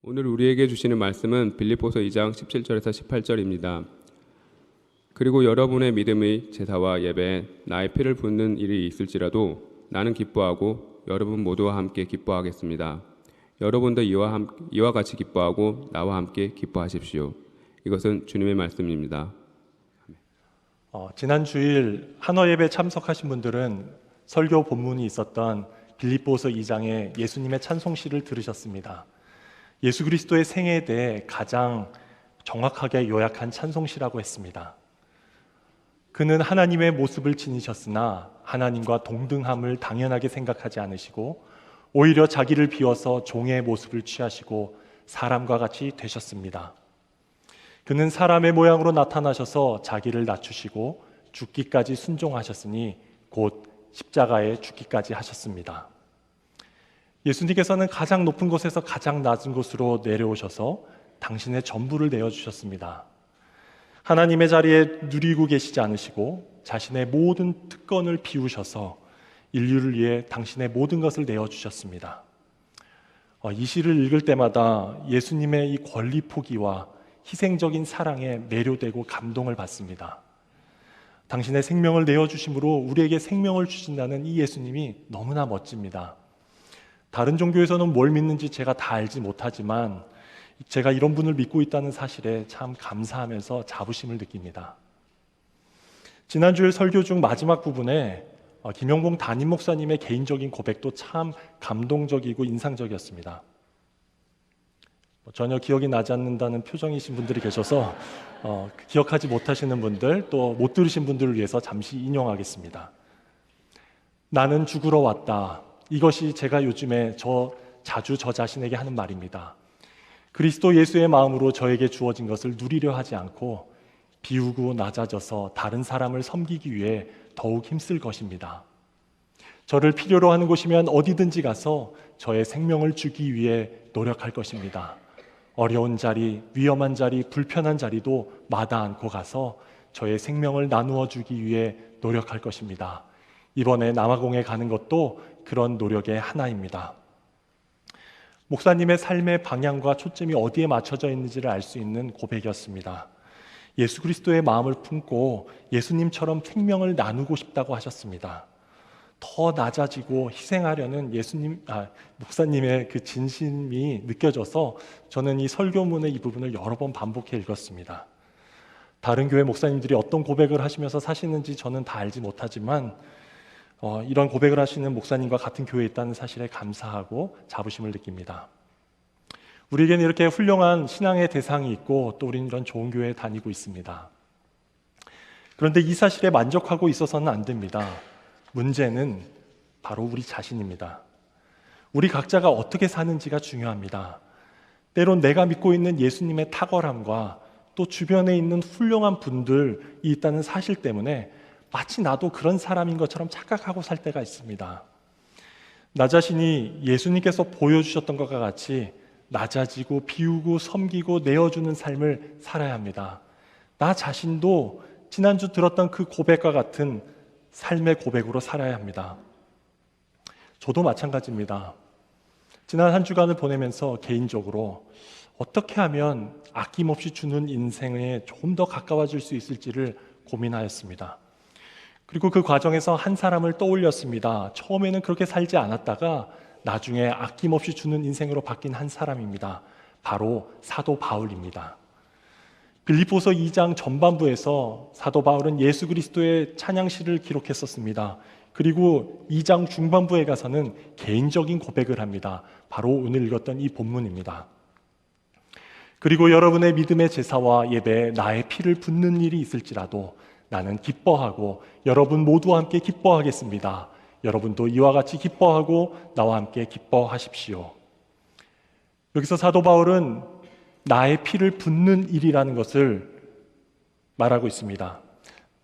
오늘 우리에게 주시는 말씀은 빌립보서 2장 17절에서 18절입니다. 그리고 여러분의 믿음의 제사와 예배에 나의 피를 붓는 일이 있을지라도 나는 기뻐하고 여러분 모두와 함께 기뻐하겠습니다. 여러분도 이와 같이 기뻐하고 나와 함께 기뻐하십시오. 이것은 주님의 말씀입니다. 지난 주일 한화 예배 참석하신 분들은 설교 본문이 있었던 빌립보서 2장의 예수님의 찬송시를 들으셨습니다. 예수 그리스도의 생애에 대해 가장 정확하게 요약한 찬송시라고 했습니다. 그는 하나님의 모습을 지니셨으나 하나님과 동등함을 당연하게 생각하지 않으시고 오히려 자기를 비워서 종의 모습을 취하시고 사람과 같이 되셨습니다. 그는 사람의 모양으로 나타나셔서 자기를 낮추시고 죽기까지 순종하셨으니 곧 십자가에 죽기까지 하셨습니다. 예수님께서는 가장 높은 곳에서 가장 낮은 곳으로 내려오셔서 당신의 전부를 내어주셨습니다. 하나님의 자리에 누리고 계시지 않으시고 자신의 모든 특권을 비우셔서 인류를 위해 당신의 모든 것을 내어주셨습니다. 이 시를 읽을 때마다 예수님의 이 권리 포기와 희생적인 사랑에 매료되고 감동을 받습니다. 당신의 생명을 내어주심으로 우리에게 생명을 주신다는 이 예수님이 너무나 멋집니다. 다른 종교에서는 뭘 믿는지 제가 다 알지 못하지만 제가 이런 분을 믿고 있다는 사실에 참 감사하면서 자부심을 느낍니다. 지난주일 설교 중 마지막 부분에 김영봉 담임 목사님의 개인적인 고백도 참 감동적이고 인상적이었습니다. 전혀 기억이 나지 않는다는 표정이신 분들이 계셔서 기억하지 못하시는 분들 또 못 들으신 분들을 위해서 잠시 인용하겠습니다. 나는 죽으러 왔다. 이것이 제가 요즘에 자주 저 자신에게 하는 말입니다. 그리스도 예수의 마음으로 저에게 주어진 것을 누리려 하지 않고 비우고 낮아져서 다른 사람을 섬기기 위해 더욱 힘쓸 것입니다. 저를 필요로 하는 곳이면 어디든지 가서 저의 생명을 주기 위해 노력할 것입니다. 어려운 자리, 위험한 자리, 불편한 자리도 마다 않고 가서 저의 생명을 나누어 주기 위해 노력할 것입니다. 이번에 남아공에 가는 것도 그런 노력의 하나입니다. 목사님의 삶의 방향과 초점이 어디에 맞춰져 있는지를 알 수 있는 고백이었습니다. 예수 그리스도의 마음을 품고 예수님처럼 생명을 나누고 싶다고 하셨습니다. 더 낮아지고 희생하려는 목사님의 그 진심이 느껴져서 저는 이 설교문의 이 부분을 여러 번 반복해 읽었습니다. 다른 교회 목사님들이 어떤 고백을 하시면서 사시는지 저는 다 알지 못하지만 이런 고백을 하시는 목사님과 같은 교회에 있다는 사실에 감사하고 자부심을 느낍니다. 우리에게는 이렇게 훌륭한 신앙의 대상이 있고 또 우리는 이런 좋은 교회에 다니고 있습니다. 그런데 이 사실에 만족하고 있어서는 안 됩니다. 문제는 바로 우리 자신입니다. 우리 각자가 어떻게 사는지가 중요합니다. 때론 내가 믿고 있는 예수님의 탁월함과 또 주변에 있는 훌륭한 분들이 있다는 사실 때문에 마치 나도 그런 사람인 것처럼 착각하고 살 때가 있습니다. 나 자신이 예수님께서 보여주셨던 것과 같이 낮아지고 비우고 섬기고 내어주는 삶을 살아야 합니다. 나 자신도 지난주 들었던 그 고백과 같은 삶의 고백으로 살아야 합니다. 저도 마찬가지입니다. 지난 한 주간을 보내면서 개인적으로 어떻게 하면 아낌없이 주는 인생에 조금 더 가까워질 수 있을지를 고민하였습니다. 그리고 그 과정에서 한 사람을 떠올렸습니다. 처음에는 그렇게 살지 않았다가 나중에 아낌없이 주는 인생으로 바뀐 한 사람입니다. 바로 사도 바울입니다. 빌립보서 2장 전반부에서 사도 바울은 예수 그리스도의 찬양시를 기록했었습니다. 그리고 2장 중반부에 가서는 개인적인 고백을 합니다. 바로 오늘 읽었던 이 본문입니다. 그리고 여러분의 믿음의 제사와 예배에 나의 피를 붓는 일이 있을지라도 나는 기뻐하고 여러분 모두와 함께 기뻐하겠습니다. 여러분도 이와 같이 기뻐하고 나와 함께 기뻐하십시오. 여기서 사도 바울은 나의 피를 붓는 일이라는 것을 말하고 있습니다.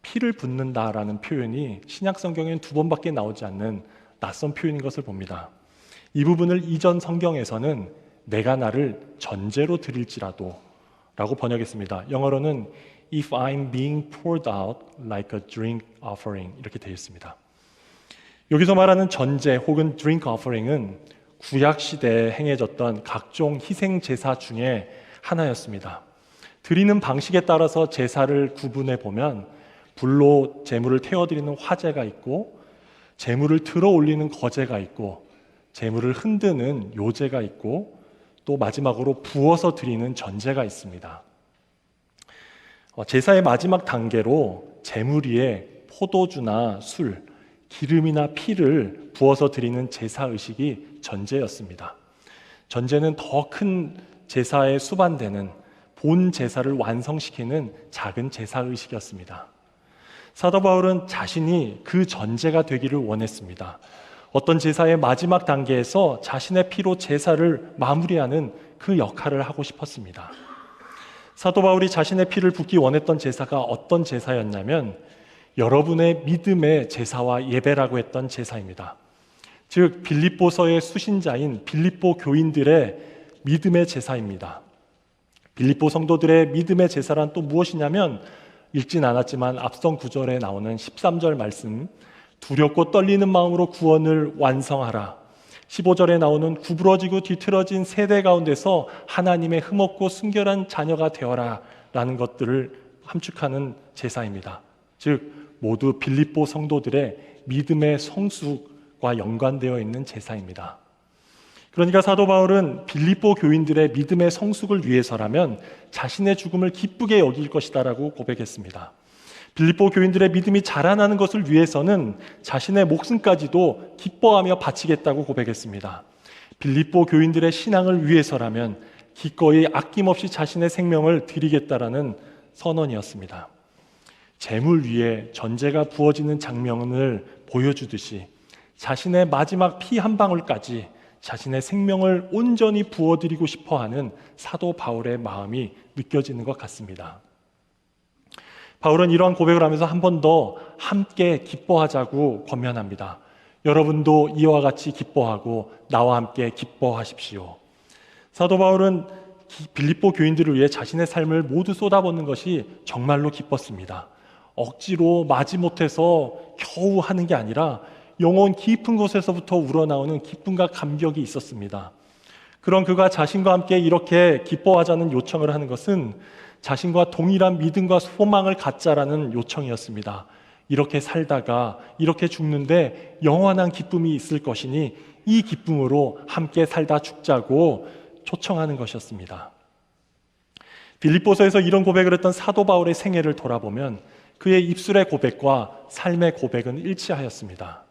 피를 붓는다라는 표현이 신약 성경에는 2번밖에 나오지 않는 낯선 표현인 것을 봅니다. 이 부분을 이전 성경에서는 내가 나를 전제로 드릴지라도 라고 번역했습니다. 영어로는 If I'm being poured out like a drink offering 이렇게 되어 있습니다. 여기서 말하는 전제 혹은 drink offering은 구약 시대에 행해졌던 각종 희생 제사 중에 하나였습니다. 드리는 방식에 따라서 제사를 구분해 보면 불로 제물을 태워드리는 화제가 있고, 제물을 들어 올리는 거제가 있고, 제물을 흔드는 요제가 있고, 또 마지막으로 부어서 드리는 전제가 있습니다. 제사의 마지막 단계로 제물 위에 포도주나 술, 기름이나 피를 부어서 드리는 제사 의식이 전제였습니다. 전제는 더 큰 제사에 수반되는 본 제사를 완성시키는 작은 제사 의식이었습니다. 사도 바울은 자신이 그 전제가 되기를 원했습니다. 어떤 제사의 마지막 단계에서 자신의 피로 제사를 마무리하는 그 역할을 하고 싶었습니다. 사도 바울이 자신의 피를 붓기 원했던 제사가 어떤 제사였냐면 여러분의 믿음의 제사와 예배라고 했던 제사입니다. 즉 빌립보서의 수신자인 빌립보 교인들의 믿음의 제사입니다. 빌립보 성도들의 믿음의 제사란 또 무엇이냐면 읽진 않았지만 앞선 9절에 나오는 13절 말씀, 두렵고 떨리는 마음으로 구원을 완성하라. 15절에 나오는 구부러지고 뒤틀어진 세대 가운데서 하나님의 흠없고 순결한 자녀가 되어라 라는 것들을 함축하는 제사입니다. 즉 모두 빌립보 성도들의 믿음의 성숙과 연관되어 있는 제사입니다. 그러니까 사도 바울은 빌립보 교인들의 믿음의 성숙을 위해서라면 자신의 죽음을 기쁘게 여길 것이다라고 고백했습니다. 빌립보 교인들의 믿음이 자라나는 것을 위해서는 자신의 목숨까지도 기뻐하며 바치겠다고 고백했습니다. 빌립보 교인들의 신앙을 위해서라면 기꺼이 아낌없이 자신의 생명을 드리겠다라는 선언이었습니다. 제물 위에 전제가 부어지는 장면을 보여주듯이 자신의 마지막 피 한 방울까지 자신의 생명을 온전히 부어드리고 싶어하는 사도 바울의 마음이 느껴지는 것 같습니다. 바울은 이러한 고백을 하면서 한 번 더 함께 기뻐하자고 권면합니다. 여러분도 이와 같이 기뻐하고 나와 함께 기뻐하십시오. 사도 바울은 빌립보 교인들을 위해 자신의 삶을 모두 쏟아붓는 것이 정말로 기뻤습니다. 억지로 마지못해서 겨우 하는 게 아니라 영혼 깊은 곳에서부터 우러나오는 기쁨과 감격이 있었습니다. 그런 그가 자신과 함께 이렇게 기뻐하자는 요청을 하는 것은 자신과 동일한 믿음과 소망을 갖자라는 요청이었습니다. 이렇게 살다가 이렇게 죽는데 영원한 기쁨이 있을 것이니 이 기쁨으로 함께 살다 죽자고 초청하는 것이었습니다. 빌립보서에서 이런 고백을 했던 사도 바울의 생애를 돌아보면 그의 입술의 고백과 삶의 고백은 일치하였습니다.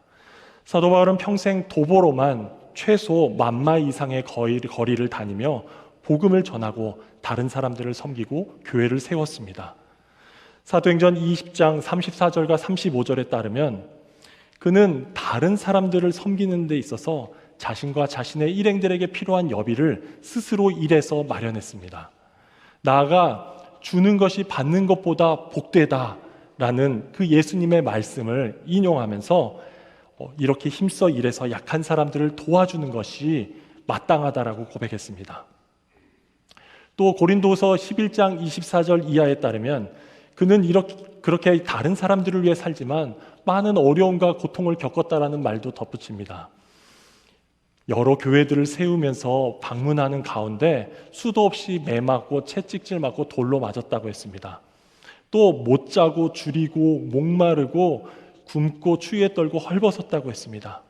사도 바울은 평생 도보로만 최소 10,000마일 이상의 거리를 다니며 복음을 전하고 다른 사람들을 섬기고 교회를 세웠습니다. 사도행전 20장 34절과 35절에 따르면 그는 다른 사람들을 섬기는 데 있어서 자신과 자신의 일행들에게 필요한 여비를 스스로 일해서 마련했습니다. 나아가 주는 것이 받는 것보다 복되다라는 그 예수님의 말씀을 인용하면서 이렇게 힘써 일해서 약한 사람들을 도와주는 것이 마땅하다라고 고백했습니다. 또 고린도서 11장 24절 이하에 따르면 그는 그렇게 다른 사람들을 위해 살지만 많은 어려움과 고통을 겪었다라는 말도 덧붙입니다. 여러 교회들을 세우면서 방문하는 가운데 수도 없이 매 맞고 채찍질 맞고 돌로 맞았다고 했습니다. 또 못 자고 줄이고 목마르고 굶고 추위에 떨고 헐벗었다고 했습니다.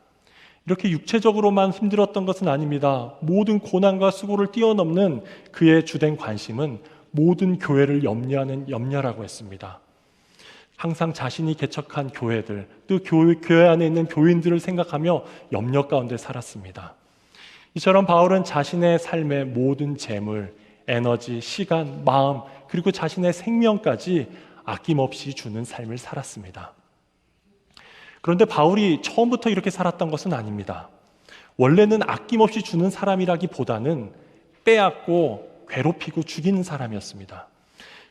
이렇게 육체적으로만 힘들었던 것은 아닙니다. 모든 고난과 수고를 뛰어넘는 그의 주된 관심은 모든 교회를 염려하는 염려라고 했습니다. 항상 자신이 개척한 교회들, 또 교회 안에 있는 교인들을 생각하며 염려 가운데 살았습니다. 이처럼 바울은 자신의 삶의 모든 재물, 에너지, 시간, 마음, 그리고 자신의 생명까지 아낌없이 주는 삶을 살았습니다. 그런데 바울이 처음부터 이렇게 살았던 것은 아닙니다. 원래는 아낌없이 주는 사람이라기보다는 빼앗고 괴롭히고 죽이는 사람이었습니다.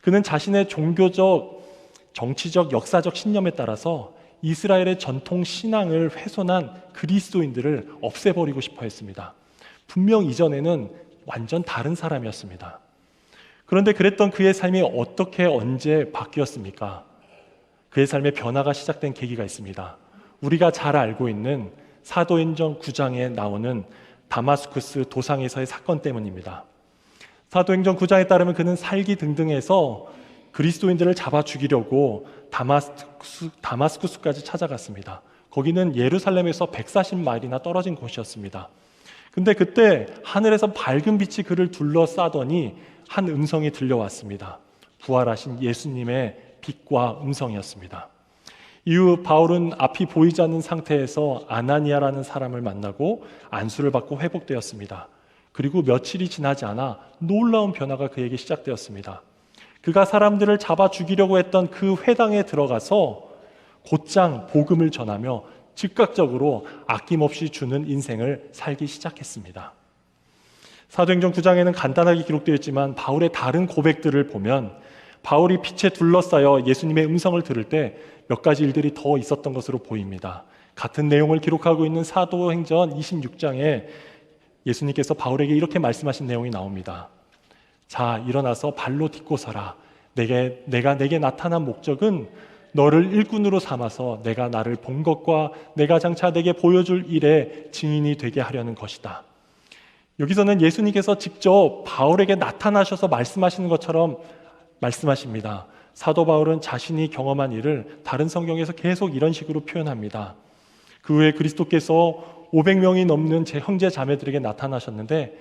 그는 자신의 종교적, 정치적, 역사적 신념에 따라서 이스라엘의 전통 신앙을 훼손한 그리스도인들을 없애버리고 싶어 했습니다. 분명 이전에는 완전 다른 사람이었습니다. 그런데 그랬던 그의 삶이 어떻게 언제 바뀌었습니까? 그의 삶의 변화가 시작된 계기가 있습니다. 우리가 잘 알고 있는 사도행전 9장에 나오는 다마스쿠스 도상에서의 사건 때문입니다. 사도행전 9장에 따르면 그는 살기등등해서 그리스도인들을 잡아 죽이려고 다마스쿠스까지 찾아갔습니다. 거기는 예루살렘에서 140마일이나 떨어진 곳이었습니다. 근데 그때 하늘에서 밝은 빛이 그를 둘러싸더니 한 음성이 들려왔습니다. 부활하신 예수님의 빛과 음성이었습니다. 이후 바울은 앞이 보이지 않는 상태에서 아나니아라는 사람을 만나고 안수를 받고 회복되었습니다. 그리고 며칠이 지나지 않아 놀라운 변화가 그에게 시작되었습니다. 그가 사람들을 잡아 죽이려고 했던 그 회당에 들어가서 곧장 복음을 전하며 즉각적으로 아낌없이 주는 인생을 살기 시작했습니다. 사도행전 9장에는 간단하게 기록되어 있지만 바울의 다른 고백들을 보면 바울이 빛에 둘러싸여 예수님의 음성을 들을 때 몇 가지 일들이 더 있었던 것으로 보입니다. 같은 내용을 기록하고 있는 사도행전 26장에 예수님께서 바울에게 이렇게 말씀하신 내용이 나옵니다. 자, 일어나서 발로 딛고 서라. 내가 내게 나타난 목적은 너를 일꾼으로 삼아서 내가 나를 본 것과 내가 장차 내게 보여줄 일의 증인이 되게 하려는 것이다. 여기서는 예수님께서 직접 바울에게 나타나셔서 말씀하시는 것처럼 말씀하십니다. 사도 바울은 자신이 경험한 일을 다른 성경에서 계속 이런 식으로 표현합니다. 그 후에 그리스도께서 500명이 넘는 제 형제 자매들에게 나타나셨는데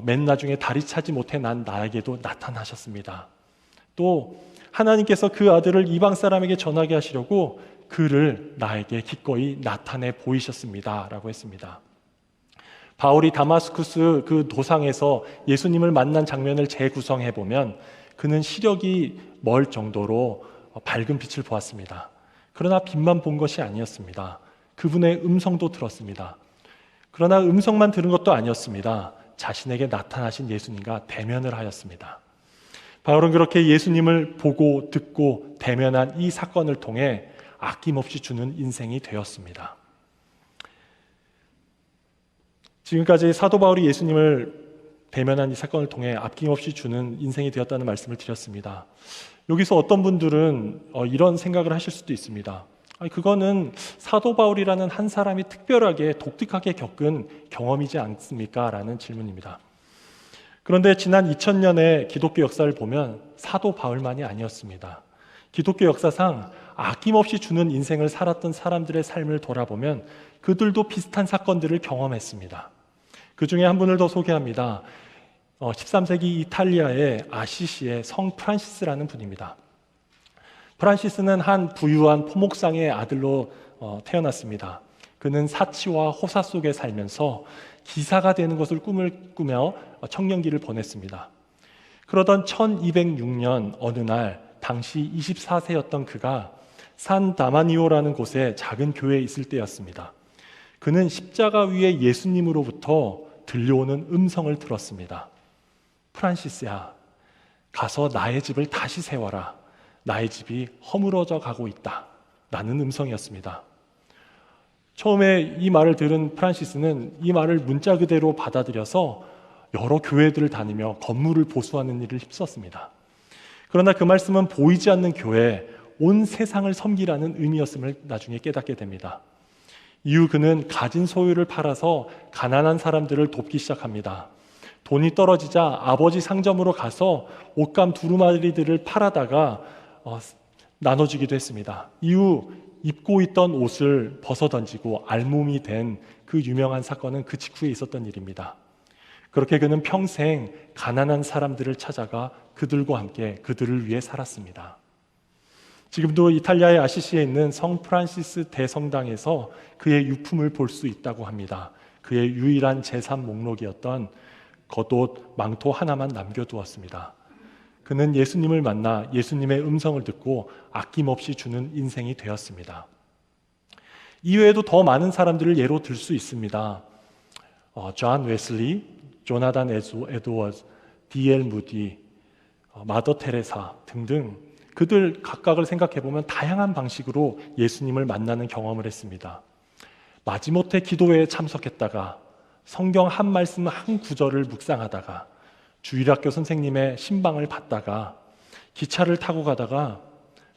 맨 나중에 다리 차지 못해 난 나에게도 나타나셨습니다. 또 하나님께서 그 아들을 이방 사람에게 전하게 하시려고 그를 나에게 기꺼이 나타내 보이셨습니다 라고 했습니다. 바울이 다마스쿠스 그 도상에서 예수님을 만난 장면을 재구성해 보면 그는 시력이 멀 정도로 밝은 빛을 보았습니다. 그러나 빛만 본 것이 아니었습니다. 그분의 음성도 들었습니다. 그러나 음성만 들은 것도 아니었습니다. 자신에게 나타나신 예수님과 대면을 하였습니다. 바울은 그렇게 예수님을 보고 듣고 대면한 이 사건을 통해 아낌없이 주는 인생이 되었습니다. 지금까지 사도 바울이 예수님을 대면한 이 사건을 통해 아낌없이 주는 인생이 되었다는 말씀을 드렸습니다. 여기서 어떤 분들은 이런 생각을 하실 수도 있습니다. 그거는 사도 바울이라는 한 사람이 특별하게 독특하게 겪은 경험이지 않습니까? 라는 질문입니다. 그런데 지난 2000년의 기독교 역사를 보면 사도 바울만이 아니었습니다. 기독교 역사상 아낌없이 주는 인생을 살았던 사람들의 삶을 돌아보면 그들도 비슷한 사건들을 경험했습니다. 그 중에 한 분을 더 소개합니다. 13세기 이탈리아의 아시시의 성 프란시스라는 분입니다. 프란시스는 한 부유한 포목상의 아들로 태어났습니다. 그는 사치와 호사 속에 살면서 기사가 되는 것을 꿈을 꾸며 청년기를 보냈습니다. 그러던 1206년 어느 날 당시 24세였던 그가 산 다마니오라는 곳에 작은 교회에 있을 때였습니다. 그는 십자가 위에 예수님으로부터 들려오는 음성을 들었습니다. 프란시스야, 가서 나의 집을 다시 세워라. 나의 집이 허물어져 가고 있다. 라는 음성이었습니다. 처음에 이 말을 들은 프란시스는 이 말을 문자 그대로 받아들여서 여러 교회들을 다니며 건물을 보수하는 일을 힘썼습니다. 그러나 그 말씀은 보이지 않는 교회, 온 세상을 섬기라는 의미였음을 나중에 깨닫게 됩니다. 이후 그는 가진 소유를 팔아서 가난한 사람들을 돕기 시작합니다. 돈이 떨어지자 아버지 상점으로 가서 옷감 두루마리들을 팔아다가 나눠주기도 했습니다. 이후 입고 있던 옷을 벗어던지고 알몸이 된 그 유명한 사건은 그 직후에 있었던 일입니다. 그렇게 그는 평생 가난한 사람들을 찾아가 그들과 함께 그들을 위해 살았습니다. 지금도 이탈리아의 아시시에 있는 성 프란시스 대성당에서 그의 유품을 볼 수 있다고 합니다. 그의 유일한 재산 목록이었던 겉옷, 망토 하나만 남겨두었습니다. 그는 예수님을 만나 예수님의 음성을 듣고 아낌없이 주는 인생이 되었습니다. 이외에도 더 많은 사람들을 예로 들 수 있습니다. 존 웨슬리, 조나단 에드워즈, D.L. 무디, 마더 테레사 등등 그들 각각을 생각해보면 다양한 방식으로 예수님을 만나는 경험을 했습니다. 마지못해 기도회에 참석했다가 성경 한 말씀 한 구절을 묵상하다가 주일학교 선생님의 신방을 받다가 기차를 타고 가다가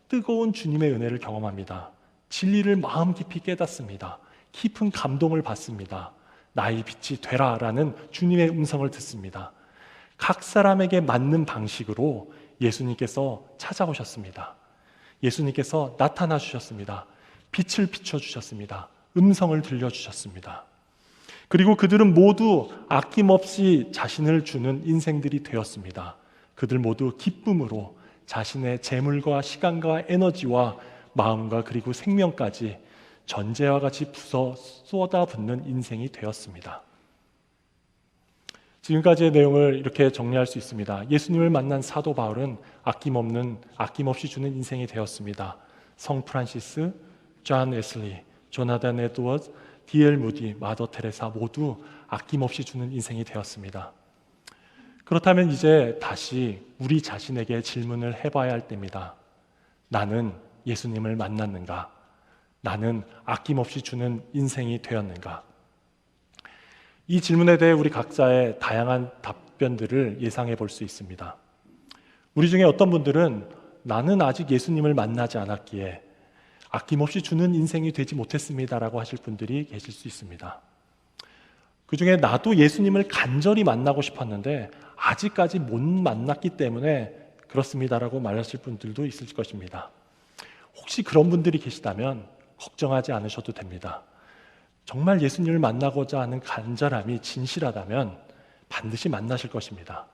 뜨거운 주님의 은혜를 경험합니다. 진리를 마음 깊이 깨닫습니다. 깊은 감동을 받습니다. 나의 빛이 되라라는 주님의 음성을 듣습니다. 각 사람에게 맞는 방식으로 예수님께서 찾아오셨습니다. 예수님께서 나타나 주셨습니다. 빛을 비춰주셨습니다. 음성을 들려주셨습니다. 그리고 그들은 모두 아낌없이 자신을 주는 인생들이 되었습니다. 그들 모두 기쁨으로 자신의 재물과 시간과 에너지와 마음과 그리고 생명까지 전제와 같이 부서 쏟아붓는 인생이 되었습니다. 지금까지의 내용을 이렇게 정리할 수 있습니다. 예수님을 만난 사도 바울은 아낌없이 주는 인생이 되었습니다. 성 프란시스, 존 웨슬리, 조나단 에드워즈, D.L. 무디, 마더 테레사 모두 아낌없이 주는 인생이 되었습니다. 그렇다면 이제 다시 우리 자신에게 질문을 해봐야 할 때입니다. 나는 예수님을 만났는가? 나는 아낌없이 주는 인생이 되었는가? 이 질문에 대해 우리 각자의 다양한 답변들을 예상해 볼 수 있습니다. 우리 중에 어떤 분들은 나는 아직 예수님을 만나지 않았기에 아낌없이 주는 인생이 되지 못했습니다라고 하실 분들이 계실 수 있습니다. 그 중에 나도 예수님을 간절히 만나고 싶었는데 아직까지 못 만났기 때문에 그렇습니다라고 말하실 분들도 있을 것입니다. 혹시 그런 분들이 계시다면 걱정하지 않으셔도 됩니다. 정말 예수님을 만나고자 하는 간절함이 진실하다면 반드시 만나실 것입니다.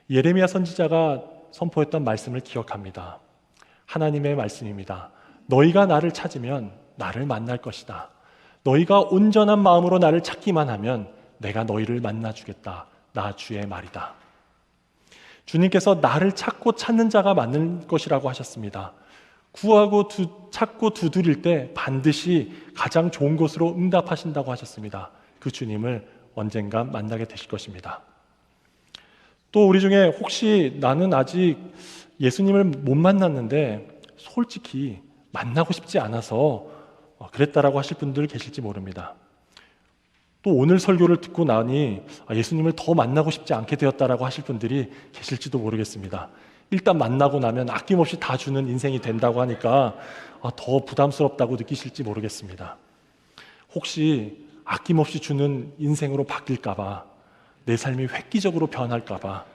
예레미야 선지자가 선포했던 말씀을 기억합니다. 하나님의 말씀입니다. 너희가 나를 찾으면 나를 만날 것이다. 너희가 온전한 마음으로 나를 찾기만 하면 내가 너희를 만나주겠다. 나 주의 말이다. 주님께서 나를 찾고 찾는 자가 많을 것이라고 하셨습니다. 구하고 찾고 두드릴 때 반드시 가장 좋은 곳으로 응답하신다고 하셨습니다. 그 주님을 언젠가 만나게 되실 것입니다. 또 우리 중에 혹시 나는 아직 예수님을 못 만났는데 솔직히 만나고 싶지 않아서 그랬다라고 하실 분들 계실지 모릅니다. 또 오늘 설교를 듣고 나니 예수님을 더 만나고 싶지 않게 되었다라고 하실 분들이 계실지도 모르겠습니다. 일단 만나고 나면 아낌없이 다 주는 인생이 된다고 하니까 더 부담스럽다고 느끼실지 모르겠습니다. 혹시 아낌없이 주는 인생으로 바뀔까봐, 내 삶이 획기적으로 변할까봐,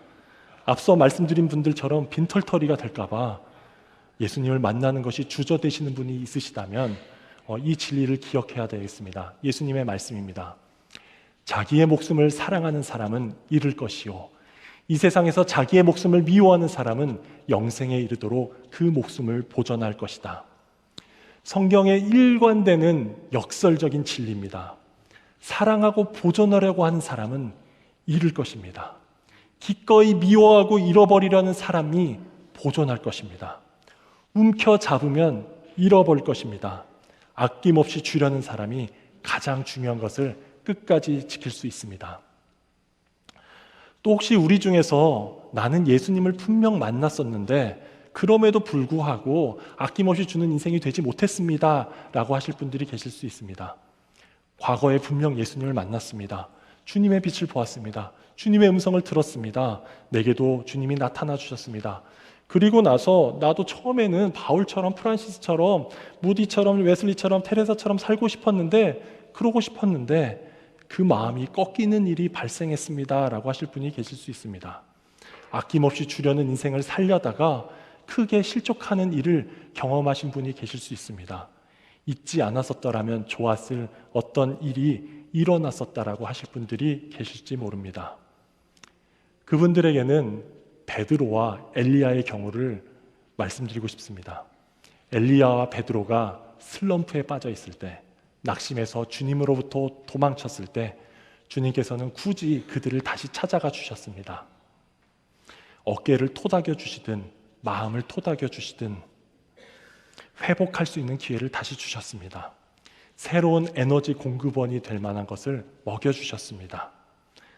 앞서 말씀드린 분들처럼 빈털터리가 될까봐 예수님을 만나는 것이 주저되시는 분이 있으시다면 이 진리를 기억해야 되겠습니다. 예수님의 말씀입니다. 자기의 목숨을 사랑하는 사람은 잃을 것이요, 이 세상에서 자기의 목숨을 미워하는 사람은 영생에 이르도록 그 목숨을 보존할 것이다. 성경에 일관되는 역설적인 진리입니다. 사랑하고 보존하려고 하는 사람은 잃을 것입니다. 기꺼이 미워하고 잃어버리려는 사람이 보존할 것입니다. 움켜잡으면 잃어버릴 것입니다. 아낌없이 주려는 사람이 가장 중요한 것을 끝까지 지킬 수 있습니다. 또 혹시 우리 중에서 나는 예수님을 분명 만났었는데 그럼에도 불구하고 아낌없이 주는 인생이 되지 못했습니다 라고 하실 분들이 계실 수 있습니다. 과거에 분명 예수님을 만났습니다. 주님의 빛을 보았습니다. 주님의 음성을 들었습니다. 내게도 주님이 나타나 주셨습니다. 그리고 나서 나도 처음에는 바울처럼, 프란시스처럼, 무디처럼, 웨슬리처럼, 테레사처럼 살고 싶었는데, 그러고 싶었는데 그 마음이 꺾이는 일이 발생했습니다 라고 하실 분이 계실 수 있습니다. 아낌없이 주려는 인생을 살려다가 크게 실족하는 일을 경험하신 분이 계실 수 있습니다. 잊지 않았었더라면 좋았을 어떤 일이 일어났었다라고 하실 분들이 계실지 모릅니다. 그분들에게는 베드로와 엘리야의 경우를 말씀드리고 싶습니다. 엘리야와 베드로가 슬럼프에 빠져 있을 때, 낙심해서 주님으로부터 도망쳤을 때 주님께서는 굳이 그들을 다시 찾아가 주셨습니다. 어깨를 토닥여 주시든 마음을 토닥여 주시든 회복할 수 있는 기회를 다시 주셨습니다. 새로운 에너지 공급원이 될 만한 것을 먹여주셨습니다.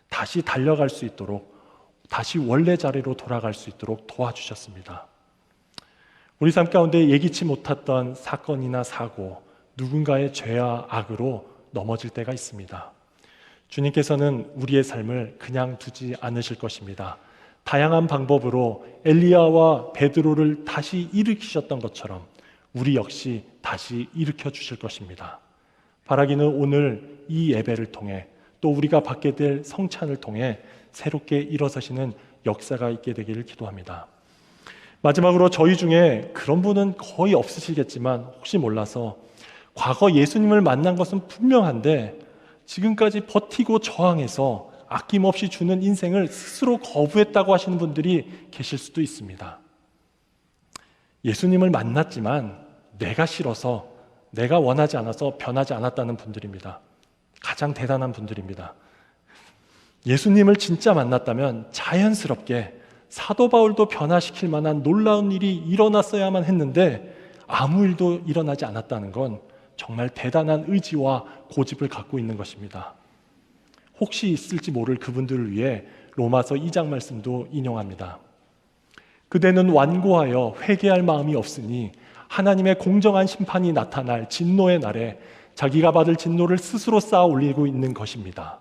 다시 달려갈 수 있도록, 다시 원래 자리로 돌아갈 수 있도록 도와주셨습니다. 우리 삶 가운데 예기치 못했던 사건이나 사고, 누군가의 죄와 악으로 넘어질 때가 있습니다. 주님께서는 우리의 삶을 그냥 두지 않으실 것입니다. 다양한 방법으로 엘리야와 베드로를 다시 일으키셨던 것처럼 우리 역시 다시 일으켜 주실 것입니다. 바라기는 오늘 이 예배를 통해 또 우리가 받게 될 성찬을 통해 새롭게 일어서시는 역사가 있게 되기를 기도합니다. 마지막으로 저희 중에 그런 분은 거의 없으시겠지만 혹시 몰라서 과거 예수님을 만난 것은 분명한데 지금까지 버티고 저항해서 아낌없이 주는 인생을 스스로 거부했다고 하시는 분들이 계실 수도 있습니다. 예수님을 만났지만 내가 싫어서, 내가 원하지 않아서 변하지 않았다는 분들입니다. 가장 대단한 분들입니다. 예수님을 진짜 만났다면 자연스럽게 사도 바울도 변화시킬 만한 놀라운 일이 일어났어야만 했는데 아무 일도 일어나지 않았다는 건 정말 대단한 의지와 고집을 갖고 있는 것입니다. 혹시 있을지 모를 그분들을 위해 로마서 2장 말씀도 인용합니다. 그대는 완고하여 회개할 마음이 없으니 하나님의 공정한 심판이 나타날 진노의 날에 자기가 받을 진노를 스스로 쌓아 올리고 있는 것입니다.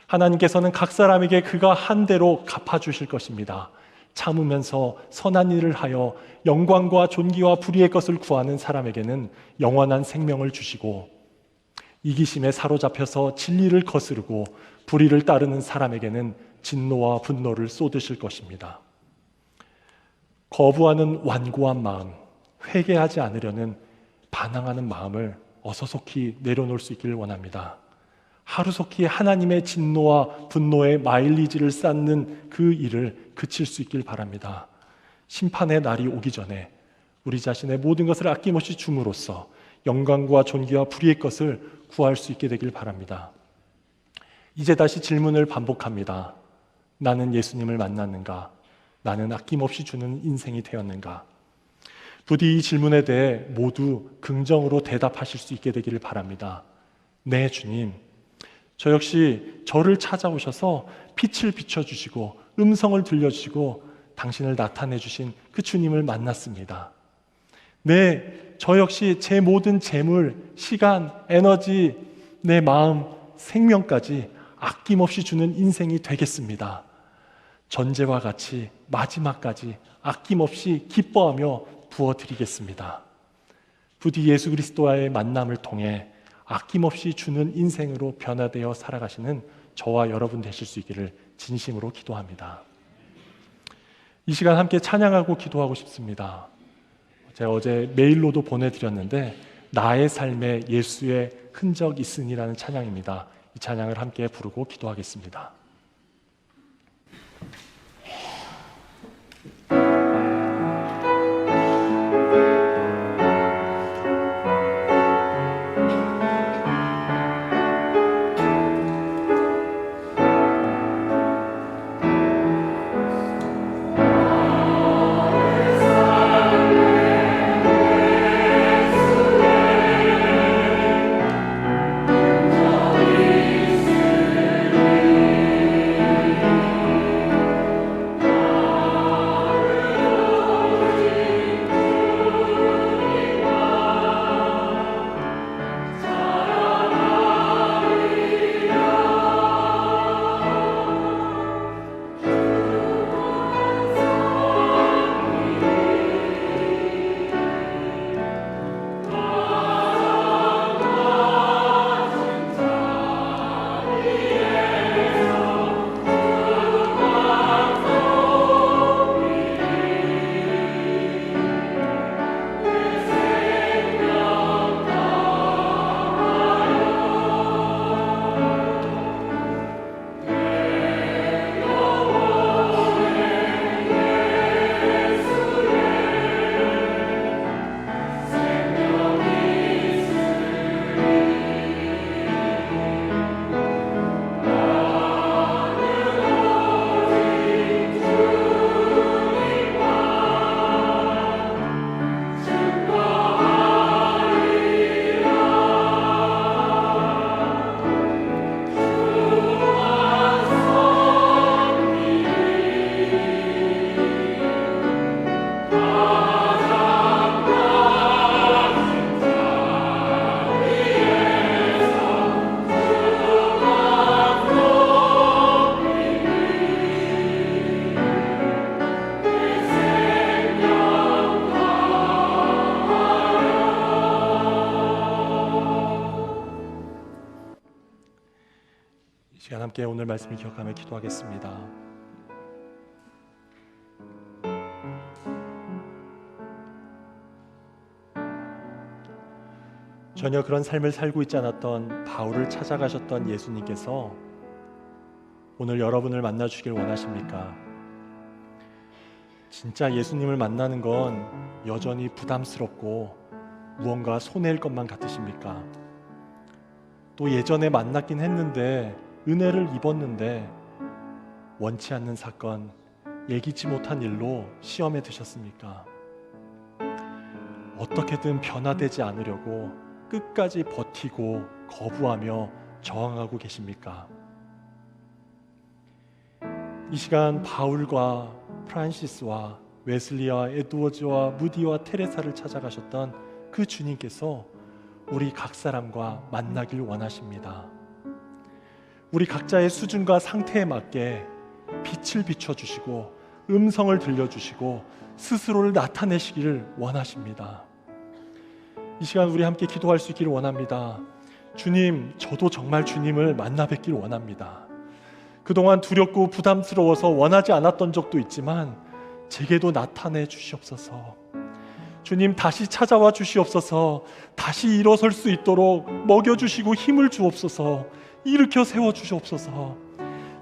하나님께서는 각 사람에게 그가 한 대로 갚아주실 것입니다. 참으면서 선한 일을 하여 영광과 존귀와 불의의 것을 구하는 사람에게는 영원한 생명을 주시고, 이기심에 사로잡혀서 진리를 거스르고 불의를 따르는 사람에게는 진노와 분노를 쏟으실 것입니다. 거부하는 완고한 마음, 회개하지 않으려는 반항하는 마음을 어서속히 내려놓을 수 있기를 원합니다. 하루속히 하나님의 진노와 분노의 마일리지를 쌓는 그 일을 그칠 수 있길 바랍니다. 심판의 날이 오기 전에 우리 자신의 모든 것을 아낌없이 줌으로써 영광과 존귀와 불의의 것을 구할 수 있게 되길 바랍니다. 이제 다시 질문을 반복합니다. 나는 예수님을 만났는가? 나는 아낌없이 주는 인생이 되었는가? 부디 이 질문에 대해 모두 긍정으로 대답하실 수 있게 되기를 바랍니다. 네, 주님. 저 역시 저를 찾아오셔서 빛을 비춰주시고 음성을 들려주시고 당신을 나타내 주신 그 주님을 만났습니다. 네, 저 역시 제 모든 재물, 시간, 에너지, 내 마음, 생명까지 아낌없이 주는 인생이 되겠습니다. 전제와 같이 마지막까지 아낌없이 기뻐하며 부어드리겠습니다. 부디 예수 그리스도와의 만남을 통해 아낌없이 주는 인생으로 변화되어 살아가시는 저와 여러분 되실 수 있기를 진심으로 기도합니다. 이 시간 함께 찬양하고 기도하고 싶습니다. 제가 어제 메일로도 보내드렸는데 나의 삶에 예수의 흔적 있으니라는 찬양입니다. 이 찬양을 함께 부르고 기도하겠습니다. 시간 함께 오늘 말씀을 기억하며 기도하겠습니다. 전혀 그런 삶을 살고 있지 않았던 바울을 찾아가셨던 예수님께서 오늘 여러분을 만나 주길 원하십니까? 진짜 예수님을 만나는 건 여전히 부담스럽고 무언가 손해일 것만 같으십니까? 또 예전에 만났긴 했는데 은혜를 입었는데 원치 않는 사건, 예기치 못한 일로 시험에 드셨습니까? 어떻게든 변화되지 않으려고 끝까지 버티고 거부하며 저항하고 계십니까? 이 시간 바울과 프란시스와 웨슬리와 에드워즈와 무디와 테레사를 찾아가셨던 그 주님께서 우리 각 사람과 만나길 원하십니다. 우리 각자의 수준과 상태에 맞게 빛을 비춰주시고 음성을 들려주시고 스스로를 나타내시기를 원하십니다. 이 시간 우리 함께 기도할 수 있기를 원합니다. 주님, 저도 정말 주님을 만나 뵙길 원합니다. 그동안 두렵고 부담스러워서 원하지 않았던 적도 있지만 제게도 나타내 주시옵소서. 주님, 다시 찾아와 주시옵소서. 다시 일어설 수 있도록 먹여주시고 힘을 주옵소서. 일으켜 세워주시옵소서.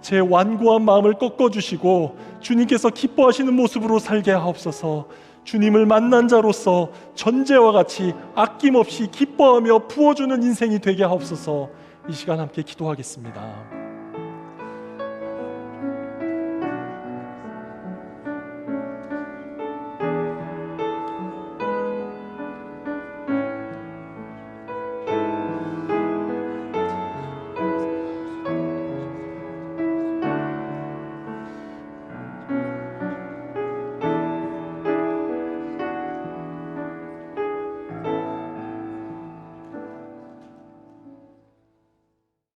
제 완고한 마음을 꺾어주시고 주님께서 기뻐하시는 모습으로 살게 하옵소서. 주님을 만난 자로서 전제와 같이 아낌없이 기뻐하며 부어주는 인생이 되게 하옵소서. 이 시간 함께 기도하겠습니다.